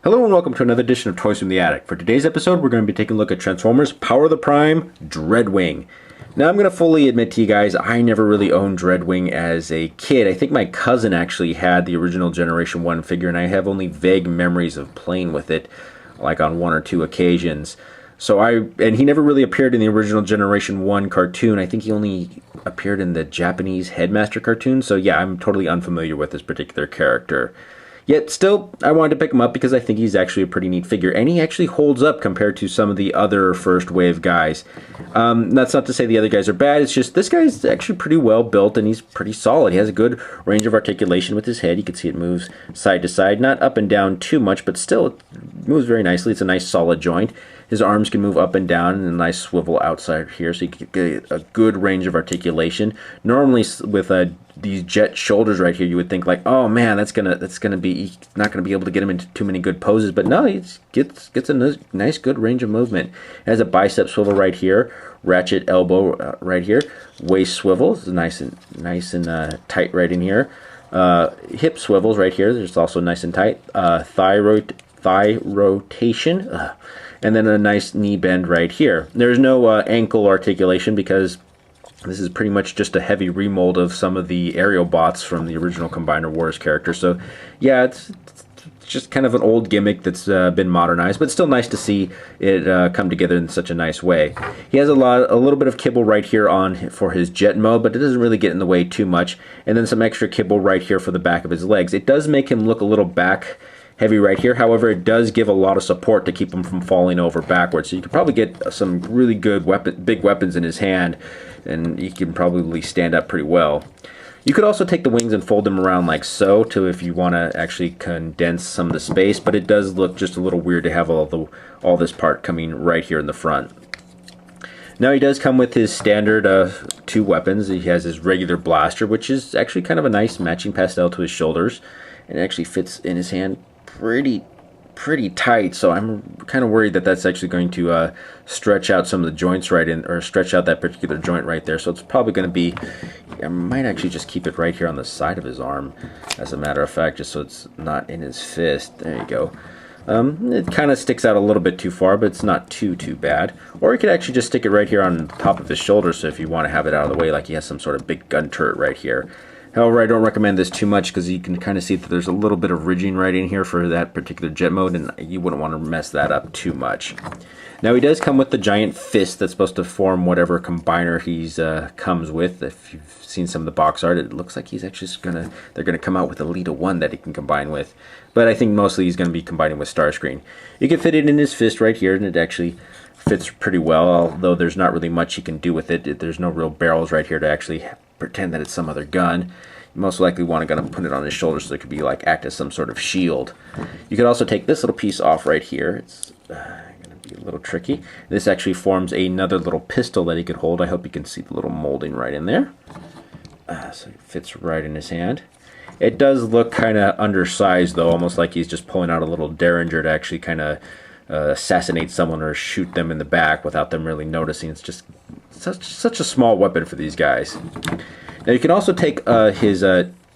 Hello and welcome to another edition of Toys from the Attic. For today's episode, we're going to be taking a look at Transformers Power of the Prime Dreadwing. Now, I'm going to fully admit to you guys, I never really owned Dreadwing as a kid. I think my cousin actually had the original Generation 1 figure, and I have only vague memories of playing with it, like on one or two occasions. And he never really appeared in the original Generation 1 cartoon. I think he only appeared in the Japanese Headmaster cartoon, so yeah, I'm totally unfamiliar with this particular character. Yet still, I wanted to pick him up because I think he's actually a pretty neat figure, and he actually holds up compared to some of the other first wave guys. That's not to say the other guys are bad, it's just this guy's actually pretty well built and he's pretty solid. He has a good range of articulation with his head. You can see it moves side to side, not up and down too much, but still it moves very nicely. It's a nice solid joint. His arms can move up and down and a nice swivel outside here, so you can get a good range of articulation. Normally with these jet shoulders right here, you would think like, oh man, that's gonna be not gonna be able to get him into too many good poses, but no, he gets a nice good range of movement. It has a bicep swivel right here, ratchet elbow right here, waist swivels, nice and tight right in here. Hip swivels right here, there's also nice and tight. Thigh rotation. And then a nice knee bend right here. There's no ankle articulation because this is pretty much just a heavy remold of some of the aerial bots from the original Combiner Wars character. So yeah, it's just kind of an old gimmick that's been modernized, but still nice to see it come together in such a nice way. He has a little bit of kibble right here for his jet mode, but it doesn't really get in the way too much. And then some extra kibble right here for the back of his legs. It does make him look a little back heavy right here. However, it does give a lot of support to keep him from falling over backwards. So you could probably get some really good big weapons in his hand, and he can probably stand up pretty well. You could also take the wings and fold them around like so, if you want to actually condense some of the space, but it does look just a little weird to have all this part coming right here in the front. Now he does come with his standard two weapons. He has his regular blaster, which is actually kind of a nice matching pastel to his shoulders, and it actually fits in his hand pretty tight, so I'm kind of worried that that's actually going to stretch out some of the joints right in, or stretch out that particular joint right there. So it's probably going to be, I might actually just keep it right here on the side of his arm, as a matter of fact, just so it's not in his fist. There you go. It kind of sticks out a little bit too far, but it's not too bad. Or you could actually just stick it right here on top of his shoulder, so if you want to have it out of the way, like he has some sort of big gun turret right here. However, I don't recommend this too much because you can kind of see that there's a little bit of ridging right in here for that particular jet mode, and you wouldn't want to mess that up too much. Now he does come with the giant fist that's supposed to form whatever combiner he's comes with. If you've seen some of the box art, it looks like he's actually they're gonna come out with a Elita 1 that he can combine with. But I think mostly he's gonna be combining with Starscream. You can fit it in his fist right here, and it actually fits pretty well, although there's not really much you can do with it. There's no real barrels right here to actually pretend that it's some other gun. You most likely want to put it on his shoulder so it could be act as some sort of shield. You could also take this little piece off right here. It's going to be a little tricky. This actually forms another little pistol that he could hold. I hope you can see the little molding right in there. So it fits right in his hand. It does look kind of undersized though, almost like he's just pulling out a little derringer to actually kind of assassinate someone or shoot them in the back without them really noticing. It's just such a small weapon for these guys. Now you can also take his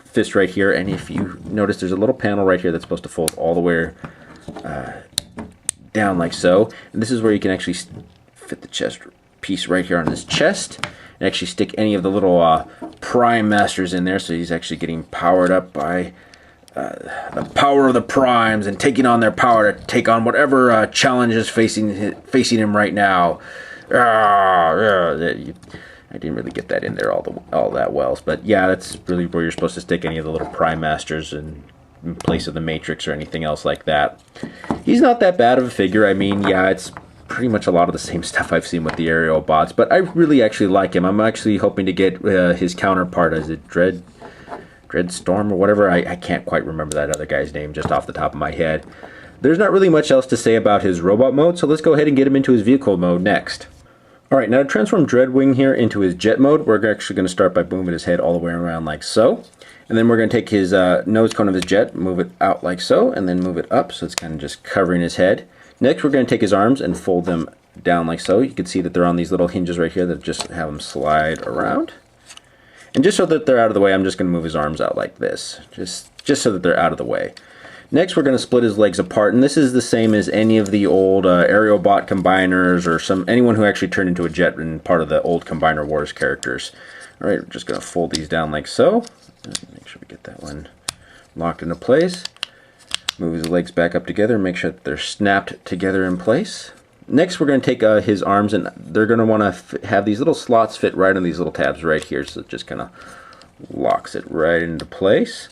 fist right here, and if you notice there's a little panel right here that's supposed to fold all the way down like so, and this is where you can actually fit the chest piece right here on his chest and actually stick any of the little Prime Masters in there, so he's actually getting powered up by the power of the Primes and taking on their power to take on whatever challenge is facing him right now. I didn't really get that in there all that well, but yeah, that's really where you're supposed to stick any of the little Prime Masters in place of the Matrix or anything else like that. He's not that bad of a figure. I mean, yeah, it's pretty much a lot of the same stuff I've seen with the aerial bots, but I really actually like him. I'm actually hoping to get his counterpart as a Dred Storm or whatever. I can't quite remember that other guy's name just off the top of my head. There's not really much else to say about his robot mode, so let's go ahead and get him into his vehicle mode next. Alright, now to transform Dreadwing here into his jet mode, we're actually going to start by moving his head all the way around like so. And then we're going to take his nose cone of his jet, move it out like so, and then move it up so it's kind of just covering his head. Next, we're going to take his arms and fold them down like so. You can see that they're on these little hinges right here that just have them slide around. And just so that they're out of the way, I'm just going to move his arms out like this, just so that they're out of the way. Next, we're going to split his legs apart, and this is the same as any of the old aerial bot combiners or anyone who actually turned into a jet in part of the old Combiner Wars characters. All right, we're just going to fold these down like so. Make sure we get that one locked into place. Move his legs back up together, make sure that they're snapped together in place. Next, we're going to take his arms, and they're going to want to have these little slots fit right on these little tabs right here, so it just kind of locks it right into place.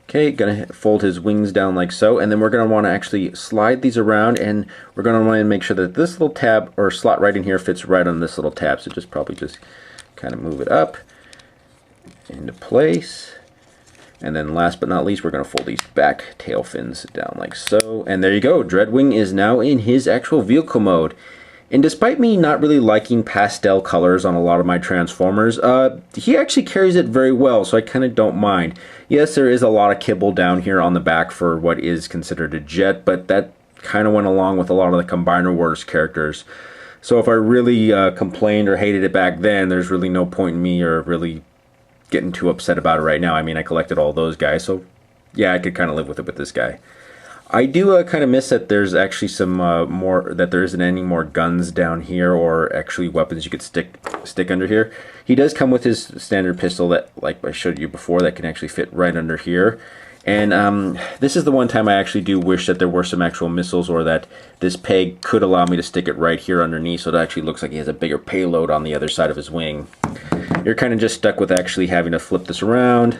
Okay, going to fold his wings down like so, and then we're going to want to actually slide these around, and we're going to want to make sure that this little tab or slot right in here fits right on this little tab. So probably just kind of move it up into place. And then last but not least, we're going to fold these back tail fins down like so. And there you go, Dreadwing is now in his actual vehicle mode. And despite me not really liking pastel colors on a lot of my Transformers, he actually carries it very well, so I kind of don't mind. Yes, there is a lot of kibble down here on the back for what is considered a jet, but that kind of went along with a lot of the Combiner Wars characters. So if I really complained or hated it back then, there's really no point in me or really getting too upset about it right now. I mean, I collected all those guys, so yeah, I could kind of live with it with this guy. I do kind of miss that there's actually some that there isn't any more guns down here or actually weapons you could stick under here. He does come with his standard pistol that, like I showed you before, that can actually fit right under here. And this is the one time I actually do wish that there were some actual missiles, or that this peg could allow me to stick it right here underneath, so it actually looks like he has a bigger payload on the other side of his wing. You're kind of just stuck with actually having to flip this around,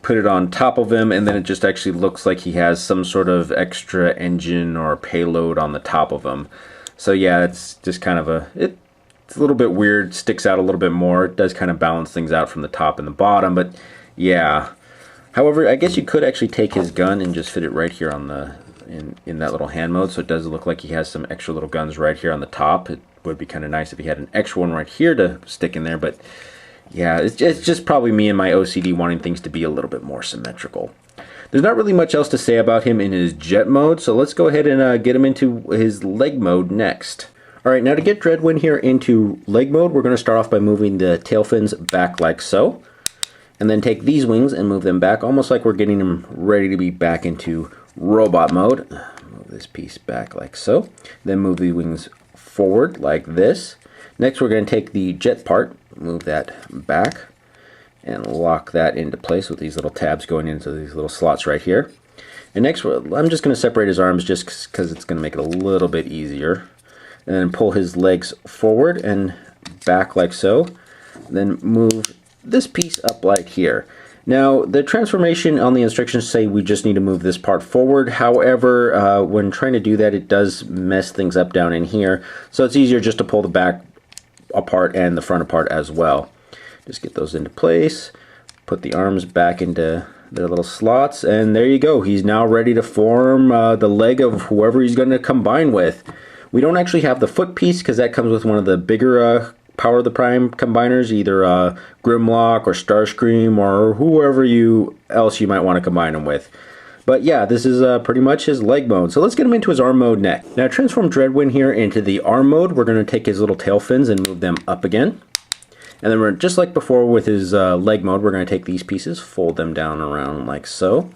put it on top of him, and then it just actually looks like he has some sort of extra engine or payload on the top of him. So yeah, it's just kind of it's a little bit weird, sticks out a little bit more. It does kind of balance things out from the top and the bottom, but yeah. However, I guess you could actually take his gun and just fit it right here on the in that little hand mode, so it does look like he has some extra little guns right here on the top. It would be kind of nice if he had an extra one right here to stick in there, but yeah, it's just probably me and my OCD wanting things to be a little bit more symmetrical. There's not really much else to say about him in his jet mode, so let's go ahead and get him into his leg mode next. Alright, now to get Dreadwing here into leg mode, we're going to start off by moving the tail fins back like so. And then take these wings and move them back, almost like we're getting them ready to be back into robot mode. Move this piece back like so. Then move the wings forward like this. Next, we're going to take the jet part, move that back, and lock that into place with these little tabs going into these little slots right here. And next, I'm just going to separate his arms just because it's going to make it a little bit easier. And then pull his legs forward and back like so. Then move this piece up like here. Now, the transformation on the instructions say we just need to move this part forward. However, when trying to do that, it does mess things up down in here. So it's easier just to pull the back apart and the front apart as well. Just get those into place, put the arms back into their little slots, and there you go. He's now ready to form the leg of whoever he's going to combine with. We don't actually have the foot piece because that comes with one of the bigger Power of the Prime combiners, either Grimlock or Starscream or whoever else you might want to combine him with. But yeah, this is pretty much his leg mode. So let's get him into his arm mode next. Now transform Dreadwing here into the arm mode. We're going to take his little tail fins and move them up again. And then we're just like before with his leg mode, we're going to take these pieces, fold them down around like so.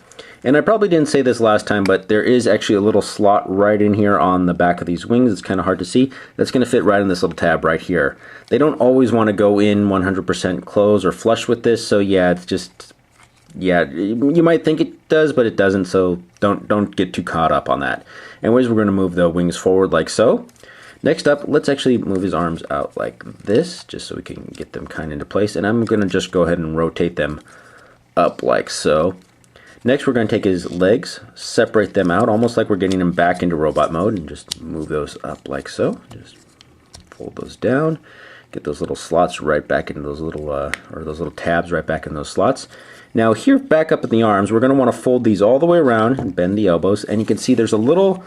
And I probably didn't say this last time, but there is actually a little slot right in here on the back of these wings. It's kind of hard to see. That's going to fit right in this little tab right here. They don't always want to go in 100% close or flush with this, so yeah, it's just, yeah, you might think it does, but it doesn't, so don't get too caught up on that. Anyways, we're going to move the wings forward like so. Next up, let's actually move his arms out like this, just so we can get them kind of into place, and I'm going to just go ahead and rotate them up like so. Next, we're going to take his legs, separate them out, almost like we're getting them back into robot mode, and just move those up like so. Just fold those down, get those little slots right back into those little, or those little tabs right back in those slots. Now here, back up in the arms, we're going to want to fold these all the way around and bend the elbows, and you can see there's a little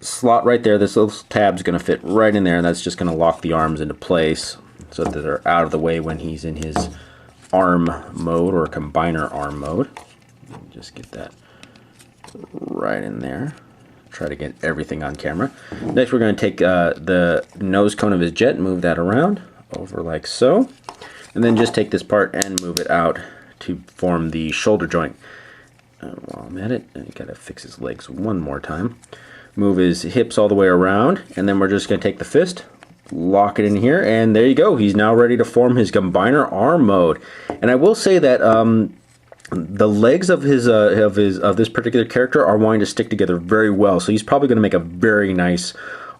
slot right there. This little tab's going to fit right in there, and that's just going to lock the arms into place so that they're out of the way when he's in his arm mode or combiner arm mode. Just get that right in there. Try to get everything on camera. Next, we're going to take the nose cone of his jet and move that around over like so. And then just take this part and move it out to form the shoulder joint. And while I'm at it, I gotta fix his legs one more time. Move his hips all the way around, and then we're just gonna take the fist, lock it in here, and there you go. He's now ready to form his combiner arm mode. And I will say that the legs of this particular character are wanting to stick together very well, so he's probably going to make a very nice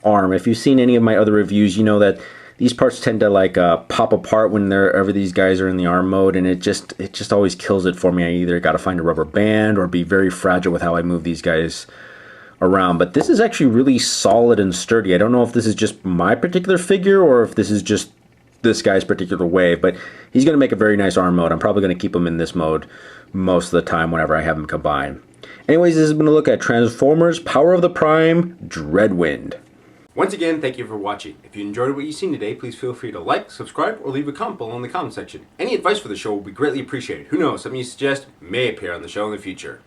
arm. If you've seen any of my other reviews, you know that these parts tend to like pop apart whenever these guys are in the arm mode, and it just always kills it for me. I either got to find a rubber band or be very fragile with how I move these guys around. But this is actually really solid and sturdy. I don't know if this is just my particular figure or if this is just this guy's particular way, but he's going to make a very nice arm mode. I'm probably going to keep him in this mode most of the time whenever I have him combined. Anyways, this has been a look at Transformers Power of the Prime Dreadwind. Once again, thank you for watching. If you enjoyed what you've seen today, please feel free to like, subscribe, or leave a comment below in the comment section. Any advice for the show will be greatly appreciated. Who knows, something you suggest may appear on the show in the future.